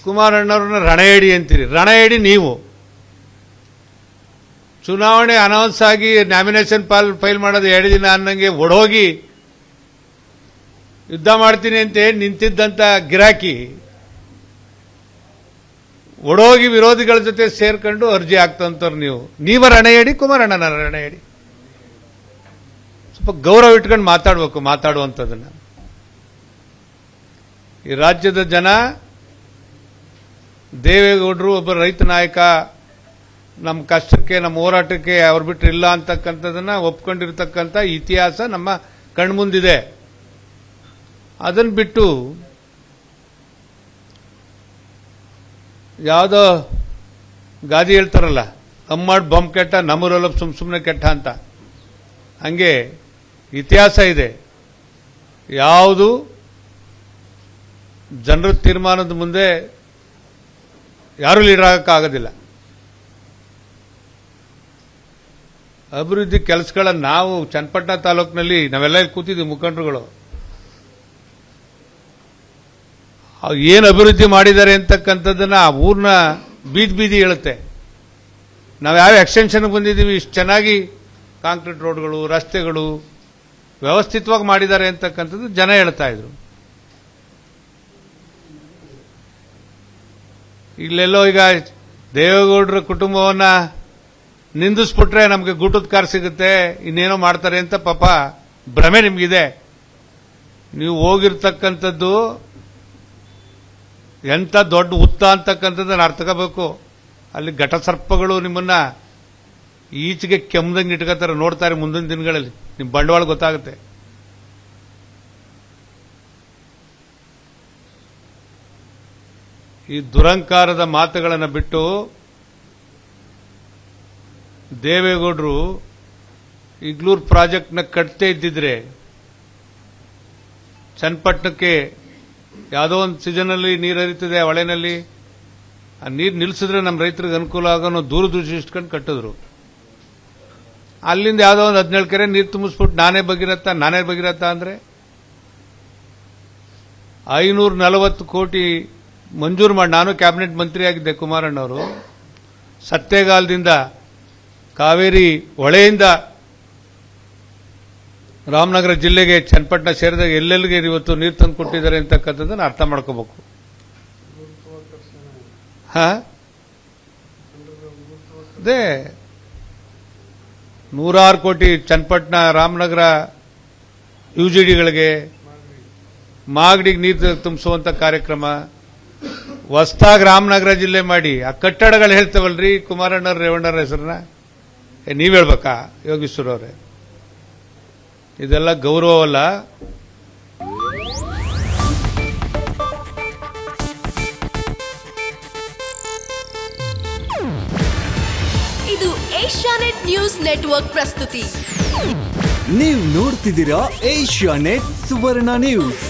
ಕುಮಾರಣ್ಣವ್ರನ್ನ ರಣಯಡಿ ಅಂತೀರಿ. ರಣಯಡಿ ನೀವು. ಚುನಾವಣೆ ಅನೌನ್ಸ್ ಆಗಿ ನಾಮಿನೇಷನ್ ಫೈಲ್ ಮಾಡೋದು 2 ದಿನ ಅನ್ನಂಗೆ ಒಡೋಗಿ ಯುದ್ಧ ಮಾಡ್ತೀನಿ ಅಂತ ನಿಂತಿದ್ದಂಥ ಗಿರಾಕಿ ಒಡೋಗಿ ವಿರೋಧಿಗಳ ಜೊತೆ ಸೇರ್ಕೊಂಡು ಅರ್ಜಿ ಹಾಕ್ತಂತವ್ರು ನೀವ ರಣಯಡಿ, ಕುಮಾರಣ್ಣನ ರಣಯಡಿ. ಸ್ವಲ್ಪ ಗೌರವ ಇಟ್ಕೊಂಡು ಮಾತಾಡಬೇಕು ಮಾತಾಡುವಂಥದ್ದನ್ನ. ಈ ರಾಜ್ಯದ ಜನ ದೇವೇಗೌಡರು ಒಬ್ಬ ರೈತ ನಾಯಕ, ನಮ್ಮ ಕಷ್ಟಕ್ಕೆ ನಮ್ಮ ಹೋರಾಟಕ್ಕೆ ಅವ್ರು ಬಿಟ್ಟರೆ ಇಲ್ಲ ಅಂತಕ್ಕಂಥದ್ದನ್ನ ಒಪ್ಕೊಂಡಿರ್ತಕ್ಕಂಥ ಇತಿಹಾಸ ನಮ್ಮ ಕಣ್ಮುಂದಿದೆ. ಅದನ್ನು ಬಿಟ್ಟು ಯಾವುದೋ ಗಾದಿ ಹೇಳ್ತಾರಲ್ಲ, ಅಮ್ಮಾಡ್ ಬೊಂಬ್ ಕೆಟ್ಟ ನಮ್ಮೂರಲ್ಲ ಸುಮ್ಮನೆ ಕೆಟ್ಟ ಅಂತ. ಹಂಗೆ ಇತಿಹಾಸ ಇದೆ. ಯಾವುದು ಜನರ ತೀರ್ಮಾನದ ಮುಂದೆ ಯಾರೂ ಲೀಡರ್ ಆಗೋಕ್ಕಾಗೋದಿಲ್ಲ. ಅಭಿವೃದ್ಧಿ ಕೆಲಸಗಳನ್ನ ನಾವು ಚನ್ನಪಟ್ಟಣ ತಾಲೂಕಿನಲ್ಲಿ ನಾವೆಲ್ಲ ಇಲ್ಲಿ ಕೂತಿದ್ವಿ ಮುಖಂಡರುಗಳು, ಏನು ಅಭಿವೃದ್ಧಿ ಮಾಡಿದ್ದಾರೆ ಅಂತಕ್ಕಂಥದ್ದನ್ನ ಆ ಊರಿನ ಬೀದಿ ಹೇಳುತ್ತೆ. ನಾವು ಯಾವ ಎಕ್ಸ್ಟೆನ್ಷನ್ಗೆ ಬಂದಿದ್ದೀವಿ, ಇಷ್ಟು ಚೆನ್ನಾಗಿ ಕಾಂಕ್ರೀಟ್ ರೋಡ್ಗಳು, ರಸ್ತೆಗಳು ವ್ಯವಸ್ಥಿತವಾಗಿ ಮಾಡಿದ್ದಾರೆ ಅಂತಕ್ಕಂಥದ್ದು ಜನ ಹೇಳ್ತಾ ಇದ್ರು. ಇಲ್ಲೆಲ್ಲೋ ಈಗ ದೇವೇಗೌಡರ ಕುಟುಂಬವನ್ನ ನಿಂದಿಸ್ಬಿಟ್ರೆ ನಮಗೆ ಗೂಟದ ಕಾರ್ ಸಿಗುತ್ತೆ, ಇನ್ನೇನೋ ಮಾಡ್ತಾರೆ ಅಂತ ಪಾಪ ಭ್ರಮೆ ನಿಮಗಿದೆ. ನೀವು ಹೋಗಿರ್ತಕ್ಕಂಥದ್ದು ಎಂಥ ದೊಡ್ಡ ಹುತ್ತ ಅಂತಕ್ಕಂಥದ್ದನ್ನು ಅರ್ಥಕೋಬೇಕು. ಅಲ್ಲಿ ಘಟಸರ್ಪಗಳು ನಿಮ್ಮನ್ನ ಈಚೆಗೆ ಕೆಮ್ಮದಂಗೆ ಇಟ್ಕೋತಾರೆ. ನೋಡ್ತಾರೆ ಮುಂದಿನ ದಿನಗಳಲ್ಲಿ ನಿಮ್ಮ ಬಂಡವಾಳ ಗೊತ್ತಾಗುತ್ತೆ. ಈ ದುರಂಕಾರದ ಮಾತುಗಳನ್ನು ಬಿಟ್ಟು ದೇವೇಗೌಡರು ಇಗ್ಲೂರು ಪ್ರಾಜೆಕ್ಟ್ನ ಕಟ್ತೇ ಇದ್ದಿದ್ರೆ ಚನ್ನಪಟ್ಟಣಕ್ಕೆ ಯಾವುದೋ ಒಂದು ಸೀಸನಲ್ಲಿ ನೀರು ಹರಿತದೆ ಹೊಳೆನಲ್ಲಿ, ಆ ನೀರು ನಿಲ್ಲಿಸಿದ್ರೆ ನಮ್ಮ ರೈತರಿಗೆ ಅನುಕೂಲ ಆಗೋನು ದೂರದೃಷ್ಟಿ ಇಟ್ಕೊಂಡು ಕಟ್ಟಿದ್ರು. ಅಲ್ಲಿಂದ ಯಾವುದೋ ಒಂದು 17 ಕೆರೆ ನೀರು ತುಂಬಿಸ್ಬಿಟ್ಟು ನಾನೇ ಭಗೀರಥ ಅಂದ್ರೆ 540 ಕೋಟಿ ಮಂಜೂರು ಮಾಡಿ, ನಾನು ಕ್ಯಾಬಿನೆಟ್ ಮಂತ್ರಿ ಆಗಿದ್ದೆ ಕುಮಾರಣ್ಣವರು, ಸತ್ತೇಗಾಲದಿಂದ ಕಾವೇರಿ ಹೊಳೆಯಿಂದ ರಾಮನಗರ ಜಿಲ್ಲೆಗೆ ಚನ್ನಪಟ್ಟಣ ಸೇರಿದಾಗ ಎಲ್ಲೆಲ್ಲಿಗೆ ಇವತ್ತು ನೀರು ತಂದು ಕೊಟ್ಟಿದ್ದಾರೆ ಅಂತಕ್ಕಂಥದ್ದನ್ನು ಅರ್ಥ ಮಾಡ್ಕೋಬೇಕು. ಅದೇ 106 ಕೋಟಿ ಚನ್ನಪಟ್ಟಣ ರಾಮನಗರ ಯುಜಿಡಿಗಳಿಗೆ, ಮಾಗಡಿಗೆ ನೀರು ತುಂಬಿಸುವಂತ ಕಾರ್ಯಕ್ರಮ ಹೊಸದಾಗಿ ರಾಮನಗರ ಜಿಲ್ಲೆ ಮಾಡಿ ಆ ಕಟ್ಟಡಗಳು ಹೇಳ್ತೇವಲ್ರಿ ಕುಮಾರಣ್ಣವ್ರ ರೇವಣ್ಣರ ಹೆಸರನ್ನ ನೀವ್ ಹೇಳ್ಬೇಕಾ ಯೋಗೀಶ್ವರ ಅವರೇ? ಇದೆಲ್ಲ ಗೌರವವಲ್ಲ. ಇದು ಏಷ್ಯಾನೆಟ್ ನ್ಯೂಸ್ ನೆಟ್ವರ್ಕ್ ಪ್ರಸ್ತುತಿ. ನೀವು ನೋಡ್ತಿದ್ದೀರಾ ಏಷ್ಯಾನೆಟ್ ಸುವರ್ಣ ನ್ಯೂಸ್.